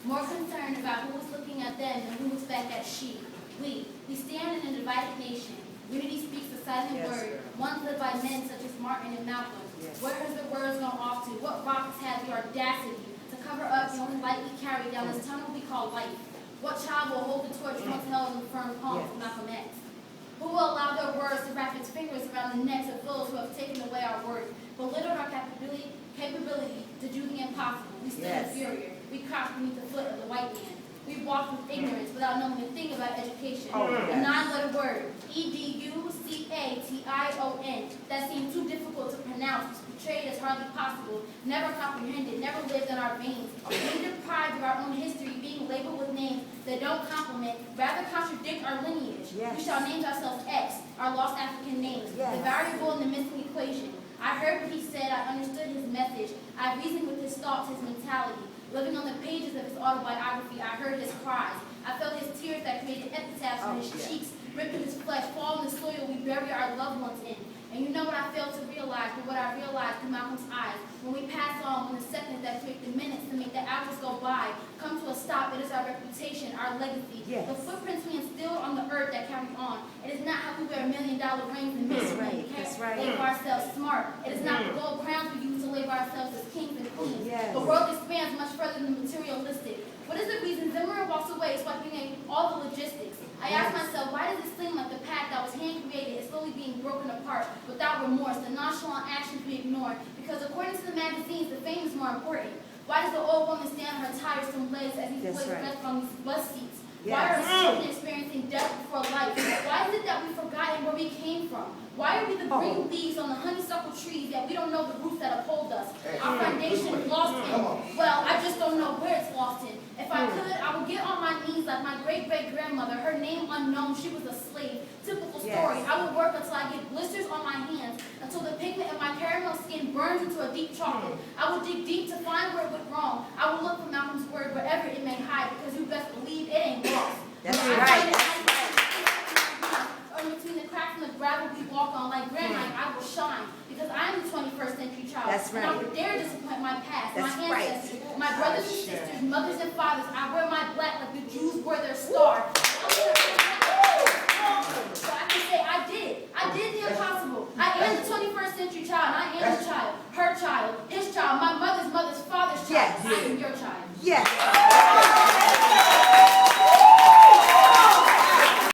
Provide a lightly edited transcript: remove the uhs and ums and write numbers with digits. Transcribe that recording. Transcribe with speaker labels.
Speaker 1: more concerned about who is looking at them than who is back at she. We stand in a divided nation. Unity speaks a silent word, once led by men such as Martin and Malcolm. Where has the words gone off to? What rocks have the audacity to cover up the only light we carry down this tunnel we call life? What child will hold the torch once held in the firm palms of Malcolm X? Who will allow their words to wrap its fingers around the necks of those who have taken away our word, belittled our capability to do the impossible? We stood inferior. We crouched beneath the foot of the white man. We walked with ignorance without knowing a thing about education. A nine-letter word, education, that seemed too difficult to pronounce, was portrayed as hardly possible, never comprehended, never lived in our veins. We deprived of our own history, being labeled with names that don't complement, rather contradict our lineage. We shall name ourselves X, our lost African names, the variable in the missing equation. I heard what he said, I understood his message, I reasoned with his thoughts, his mentality. Living on the pages of his autobiography, I heard his cries. I felt his tears that created epitaphs on his cheeks, ripping his flesh, fall in the soil we bury our loved ones in. And you know what I failed to realize, but what I realized through Malcolm's eyes. When we pass on, when the seconds that create the minutes to make the hours go by come to a stop, it is our reputation, our legacy. The footprints we instilled on the earth that carry on. It is not how we wear $1 million rings and label ourselves smart. It is not the gold crowns we use to label ourselves as kings and queens. The world expands much further than the materialistic. What is the reason Zimmer walks away swiping in all the logistics? I ask myself, why does it seem like the path that was hand-created is slowly being broken apart without remorse, the nonchalant actions we ignore? Because according to the magazines, the fame is more important. Why does the old woman stand on her tiresome legs as he plays breath on these bus seats? Why are children experiencing death before life? Why is it that we've forgotten where we came from? Why are we the green leaves on the honeysuckle trees that we don't know the roots that uphold us? Our foundation lost in. Well, I just don't know where it's lost in. If I could, I would get on my knees like my great-great-grandmother, her name unknown, she was a slave. Typical story. I would work until I get blisters on my hands, until the pigment in my caramel skin burns into a deep chocolate. I would dig deep to find where it went wrong. I would look for Malcolm's word wherever it may hide, because you best believe it ain't lost.
Speaker 2: That's right.
Speaker 1: Or between the cracks in the gravel we walk on, like granite, I will shine. Because I am the 21st century child.
Speaker 2: That's right.
Speaker 1: And I would dare disappoint my past,
Speaker 2: That's
Speaker 1: my ancestors,
Speaker 2: right.
Speaker 1: my brothers and sisters, mothers and fathers. I wear my black like the Jews wear their star. So I can say I did it. I did the impossible. I am the 21st century child. I am the child, her child, his child, my mother's father's child. I am your child.
Speaker 2: Yes.